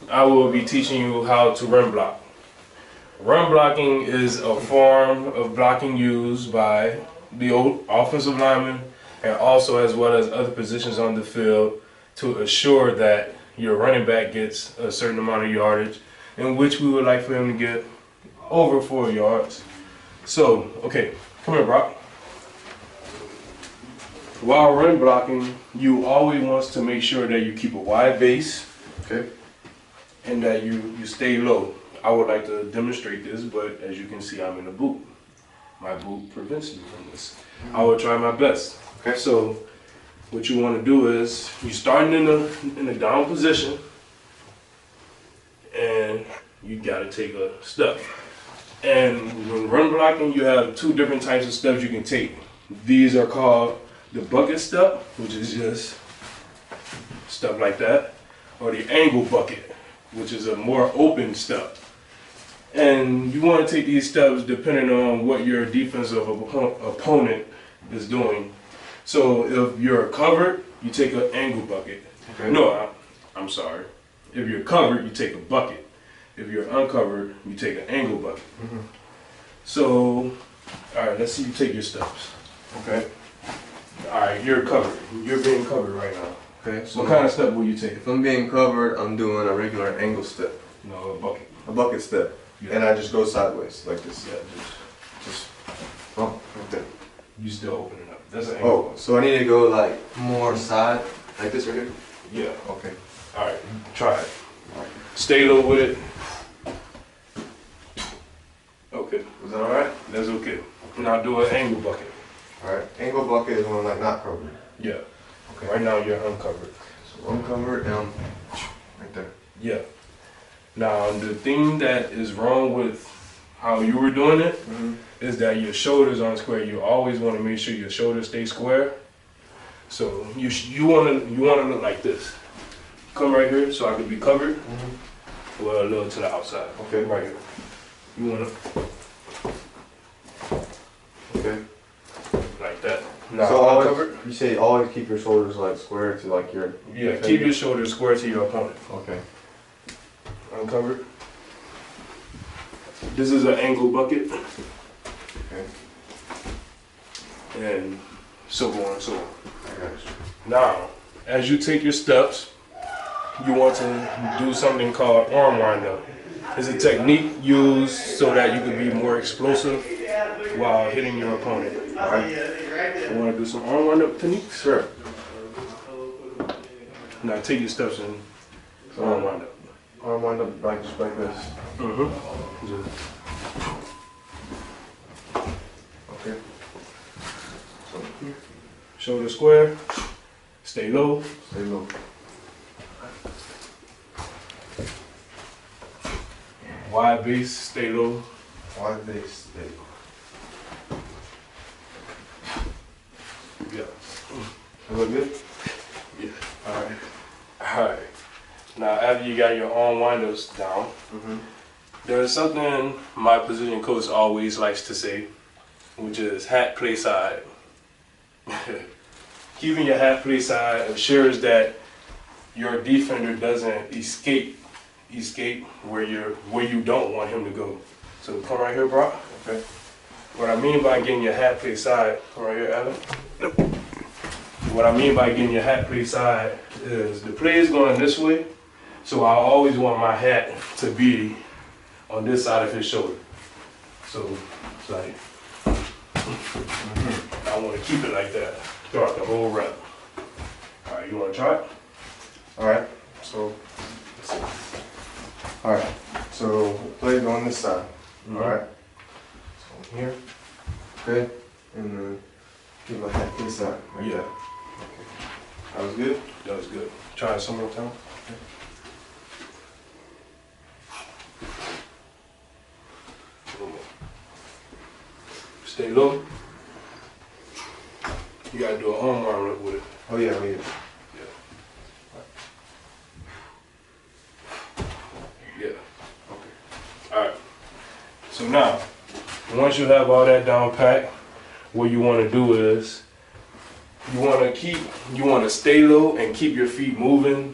I will be teaching you how to run block. Run blocking is a form of blocking used by the offensive lineman and also as well as other positions on the field to assure that your running back gets a certain amount of yardage, in which we would like for him to get over 4 yards. So, okay, come here, Brock. While run blocking, you always want to make sure that you keep a wide base, okay, and that you stay low. I would like to demonstrate this, but as you can see, I'm in a boot. My boot prevents me from this. I will try my best. Okay, so what you want to do is you're starting in a down position, and you got to take a step. And when run blocking, you have 2 different types of steps you can take. These are called the bucket step, which is just stuff like that, or the angle bucket, which is a more open step. And you want to take these steps depending on what your defensive opponent is doing. So if you're covered, you take an angle bucket. Okay. No, I'm sorry. If you're covered, you take a bucket. If you're uncovered, you take an angle bucket. Mm-hmm. So, all right, let's see you take your steps. Okay. All right, you're covered. You're being covered right now. Okay. So what kind of step will you take? If I'm being covered, I'm doing a regular angle step. No, a bucket. A bucket step. Yeah. And I just go sideways like this. Yeah, just. Oh, right there. You still opening up. That's an angle. Oh, so I need to go like more side, like this right here? Yeah. Okay. All right, try it. All right. Stay low with it. Okay. Was that all right? That's okay. Now do an angle bucket. All right. Angle bucket is when I'm like not covered. Yeah. Okay. Right now you're uncovered. So uncovered down right there. Yeah. Now the thing that is wrong with how you were doing it is that your shoulders aren't square. You always want to make sure your shoulders stay square. So you want to look like this. Come right here so I can be covered. Well, a little to the outside. Okay. Right here. You want to. Okay. Like that. Now so always, covered. you say always keep your shoulders like square to like your. Yeah. Keep your shoulders square to your opponent. Okay. Uncovered. This is an angle bucket. Okay. And so on and so on. I got you. Now, as you take your steps, you want to do something called arm wind-up. It's a technique used so that you can be more explosive while hitting your opponent. All right? You want to do some arm wind-up techniques? Sure. Now take your steps and arm wind-up. Arm wind up like just like this. Okay. So here. Shoulder square. Stay low. Stay low. Wide base. Stay low. Wide base. Stay low. Yeah. That look good? Yeah. All right. All right. Now, after you got your arm wind-ups down, there's something my position coach always likes to say, which is hat play side. Keeping your hat play side assures that your defender doesn't escape where you don't want him to go. So come right here, Brock. Okay. What I mean by getting your hat play side, come right here, Adam. What I mean by getting your hat play side is the play is going this way. So I always want my hat to be on this side of his shoulder. So it's like, I want to keep it like that throughout the whole rep. All right, you want to try it? All right. So, all right. So play on this side. All right. So here. Okay. And then keep my hat this side. Right Yeah. there. Okay. That was good. That was good. Try it some more time. Okay. Stay low. You gotta do an arm warm up with it. Oh yeah, oh yeah. Yeah. Okay. Alright. So now, once you have all that down pat, what you want to do is you want to stay low and keep your feet moving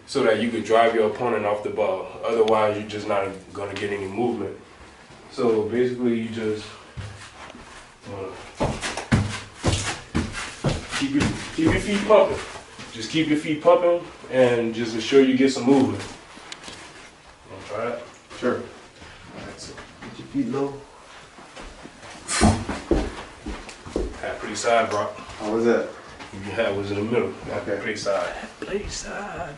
so that you could drive your opponent off the ball. Otherwise, you're just not gonna get any movement. So basically, you just keep your feet pumping. Just keep your feet pumping and just ensure you get some movement. Wanna try that? Sure. Alright, so get your feet low. Half play side, bro. How was that? Your hat was in the middle. Okay. Play side. Play side.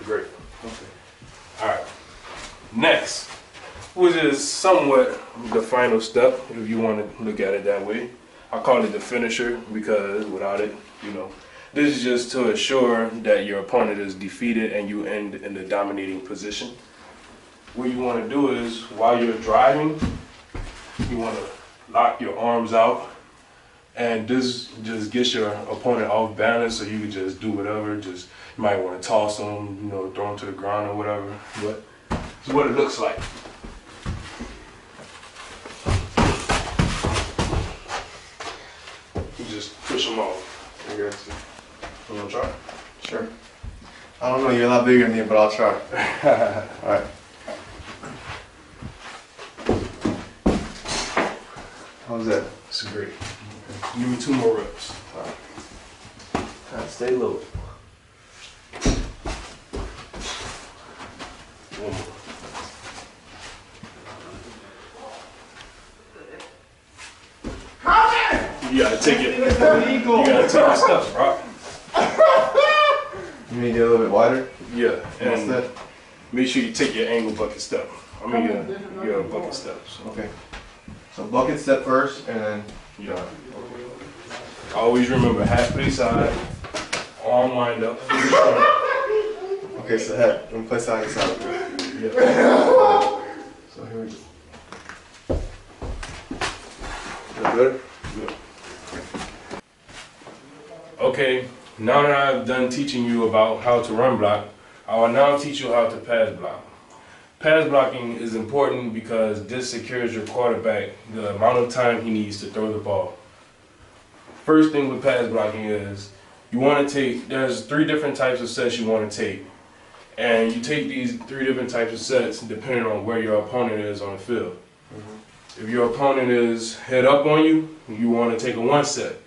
Great. Okay. Alright. Next, which is somewhat the final step, if you want to look at it that way. I call it the finisher because without it, you know, this is just to assure that your opponent is defeated and you end in the dominating position. What you want to do is, while you're driving, you want to lock your arms out, and this just gets your opponent off balance, so you can just do whatever. Just you might want to toss them, you know, throw them to the ground or whatever. But it's what it looks like. You just push them off. I got you. You want to try? Sure. I don't know, you're a lot bigger than me, but I'll try. Alright. How's that? It's great. Give me 2 more reps. Alright, stay low. One more. You gotta take it. You gotta take your stuff, bro. You need to get a little bit wider? Yeah, What's and that? make sure you take your angle bucket step. I mean your bucket steps. Okay. So bucket step first, and then... Yeah. Always remember half play side, arm wind up. Okay, so head. I'm play side to side. Yeah. So here we go. That good? Okay, now that I've done teaching you about how to run block, I will now teach you how to pass block. Pass blocking is important because this secures your quarterback the amount of time he needs to throw the ball. First thing with pass blocking is you want to take, there's 3 different types of sets you want to take. And you take these 3 different types of sets depending on where your opponent is on the field. If your opponent is head up on you, you want to take a 1 set.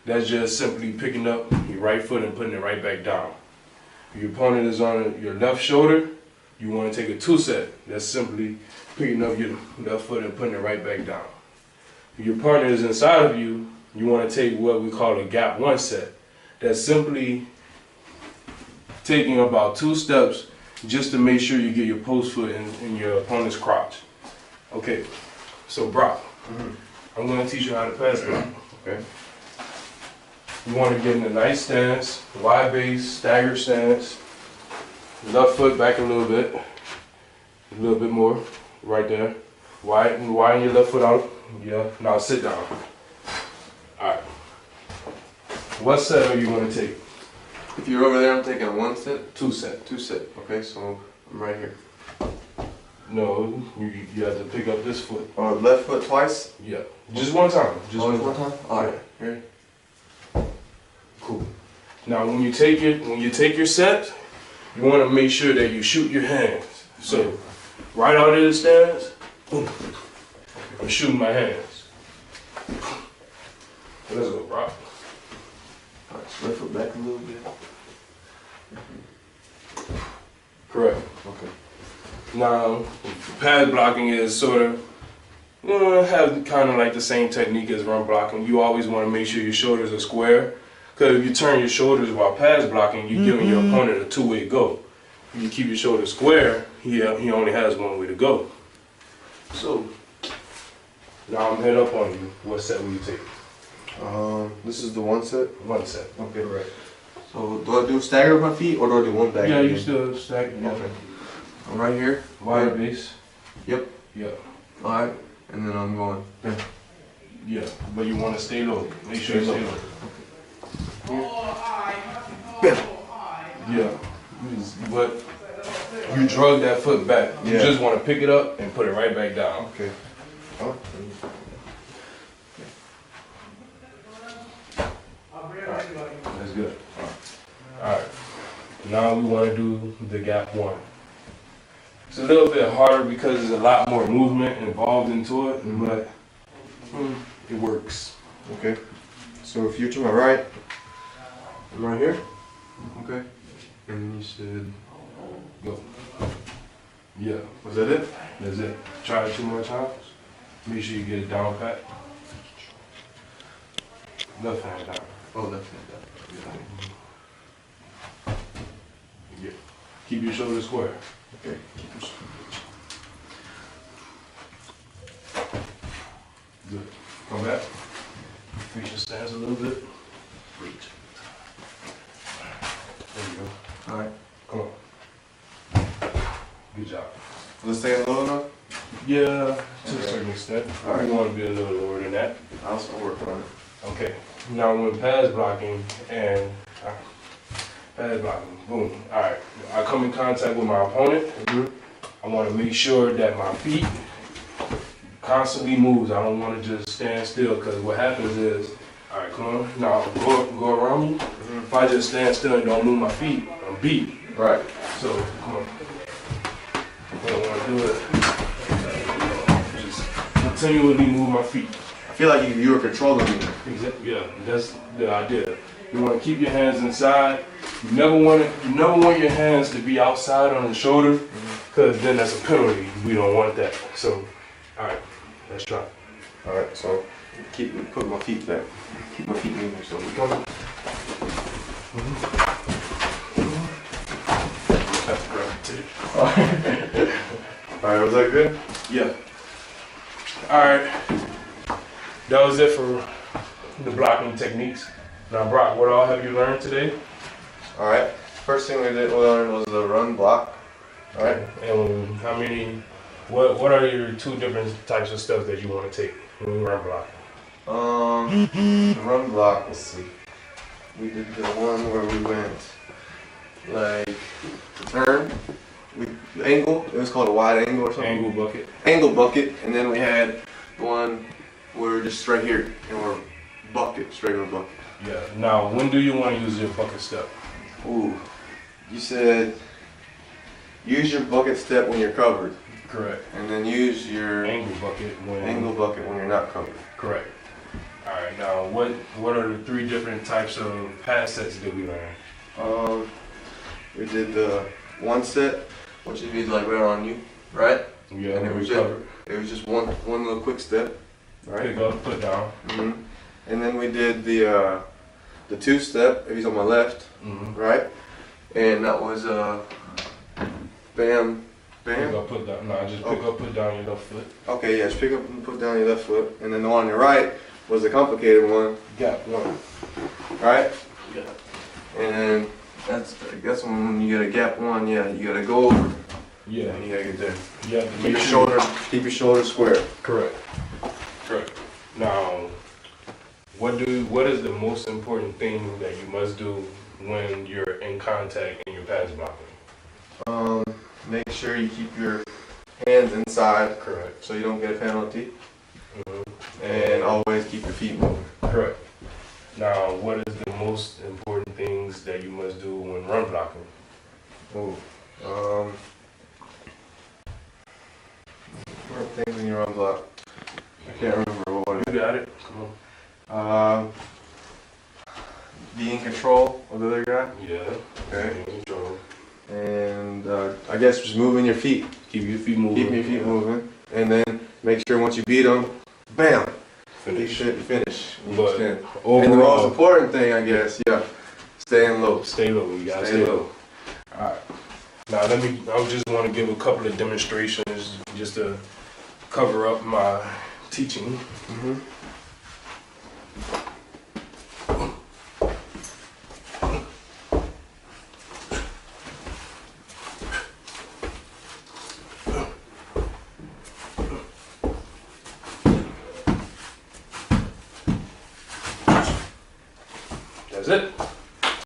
That's just simply picking up your right foot and putting it right back down. If your opponent is on your left shoulder, you want to take a 2 set. That's simply picking up your left foot and putting it right back down. If your partner is inside of you, you want to take what we call a gap 1 set. That's simply taking about 2 steps just to make sure you get your post foot in your opponent's crotch. Okay, so Brock, I'm going to teach you how to pass block. Okay. You want to get in a nice stance, wide base, staggered stance. Left foot back a little bit more, right there. Widen your left foot out. Yeah. Now sit down. All right. What set are you going to take? If you're over there, I'm taking a 1 set? 2 set. 2 set. Okay, so I'm right here. No, you have to pick up this foot. Oh, left foot twice? Yeah. Just 1 time. Just Only 1 1 time? Alright, here. Cool. Now when you take your set, you want to make sure that you shoot your hands. So right out of the stance, boom. I'm shooting my hands. Let's go, Brock. Alright, so left foot back a little bit. Correct. Okay. Now, pass blocking is sort of, have kind of like the same technique as run blocking. You always want to make sure your shoulders are square. Because if you turn your shoulders while pass blocking, you're giving your opponent a 2-way go. If you keep your shoulders square, he only has 1 way to go. So, now I'm head up on you. What set will you take? This is the 1 set? 1 set. Okay, right. So, do I do stagger with my feet or do I do 1 back? Yeah, again? you still stack. Yeah. Okay. I'm right here. Wide base. Yep. Yeah. Alright. And then I'm going. Yeah. But you want to stay low. Make sure you stay low. Yeah. But you drug that foot back. You Yeah. just want to pick it up and put it right back down. Okay. Oh. Alright, now we want to do the gap one. It's a little bit harder because there's a lot more movement involved into it, but it works. Okay. So if you're to my right, I'm right here. Okay. And you said, Go. Yeah, was that it? that's it. Try it 2 more times. Make sure you get it down pat. Left hand down. Oh, left hand down. Yeah. Keep your shoulders square. Okay. Good. Come back. Reach your stance a little bit. Reach. There you go. All right. Come on. Good job. Let's stay low enough. Yeah, to a Okay. certain extent. All right. We want to be a little lower than that. I'll start working on it. Okay. Now when pass blocking and pass blocking, boom. All right. I come in contact with my opponent. I want to make sure that my feet constantly moves. I don't want to just stand still because what happens is, all right, come on. Now go around me. If I just stand still and don't move my feet, I'm beat. Right. So come on. I don't want to do it. Just continually move my feet. I feel like you were controlling me. Exactly. Yeah, that's the idea. You want to keep your hands inside. You never want your hands to be outside on the shoulder, because then that's a penalty. We don't want that. So, all right, let's try. All right. So put my feet back. Keep my feet moving. So we coming. That's gravity. All right. Was that good? Yeah. All right. That was it for the blocking techniques. Now, Brock, what all have you learned today? All right. First thing we learned was the run block. All right. And how many? What are your 2 different types of stuff that you want to take when you run block? The run block. Let's see. We did the one where we went like turn. Angle. It was called a wide angle or something. Angle bucket. Angle bucket, and then we had the one where we're just right here and we're bucket, just regular bucket. Yeah. Now, when do you want to use your bucket step? Ooh, you said use your bucket step when you're covered, Correct. and then use your Angle bucket when. angle bucket when you're not covered. Correct. All right. Now, what are the 3 different types of pass sets that we learned? We did the one set, which would be like right on you, right? Yeah. And it was just one little quick step, right? Pick up, put down. And then we did the 2-step. If he's on my left, right? And that was bam, Pick bam. up, put down. No, just pick up, put down your left foot. Okay, yeah, just pick up and put down your left foot. And then the one on your right was the complicated one, gap one, right? Yeah. And then that's when you get a gap one. Yeah, you gotta go over Yeah. and you gotta get there. You have to Keep make your sure. keep your shoulders square. Correct. Correct. Now, what is the most important thing that you must do when you're in contact and you're pass blocking? Make sure you keep your hands inside Correct. so you don't get a penalty, Mm-hmm. and always keep your feet moving. Correct. Now, what is the most important things that you must do when run blocking? Important things when you're on block. I can't remember what You got it. Come on. Be in control of the other guy. Yeah. Okay. Control. And I guess just moving your feet. Keep your feet moving. Keep your feet moving. And then make sure once you beat them, bam! Finish. Finish. You But stand. And the most overall, important thing, I guess, yeah, staying low. stay low. You gotta stay low. All right. Now I just want to give a couple of demonstrations just to cover up my teaching. That's it.